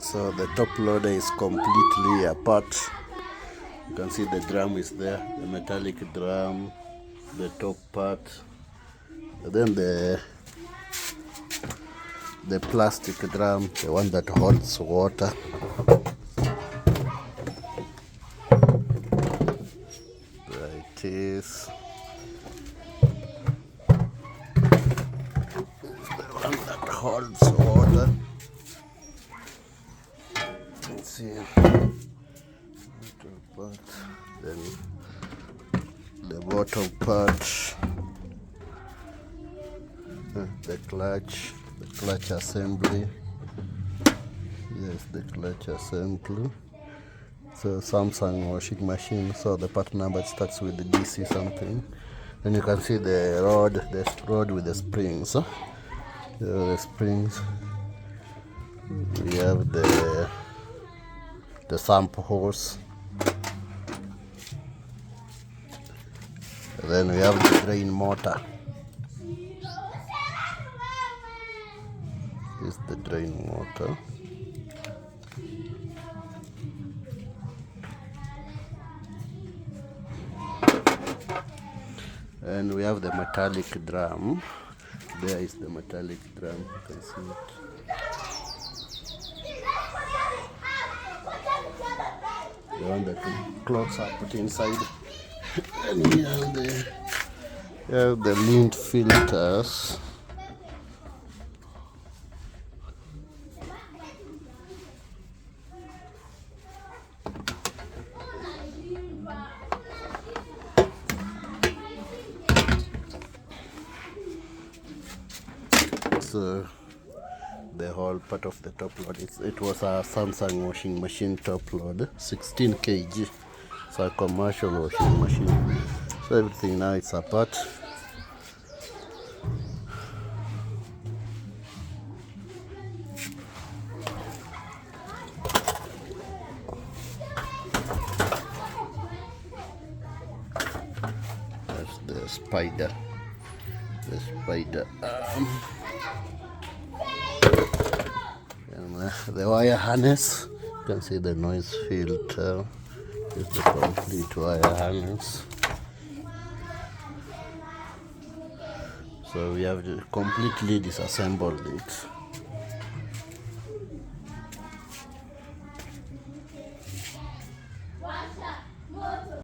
So the top loader is completely apart. You can see the drum is there, the metallic drum, the top part, and then the plastic drum, the one that holds water. There it is. The one that holds water. Let's see. Part, then the bottom part, the clutch assembly. Yes, the clutch assembly. So Samsung washing machine. So the part number starts with the DC something. Then you can see the rod with the springs. The springs. We have the sump hose. And then we have the drain motor. This is the drain motor. And we have the metallic drum. There is the metallic drum. You can see it. The one that the clothes are put inside. And we have the lint filters. So the whole part of the top load, it was a Samsung washing machine top load, 16 kg. It's a commercial washing machine. So everything now it's apart. That's the spider arm. And the wire harness. You can see the noise filter. It's the complete wire harness. So we have completely disassembled it.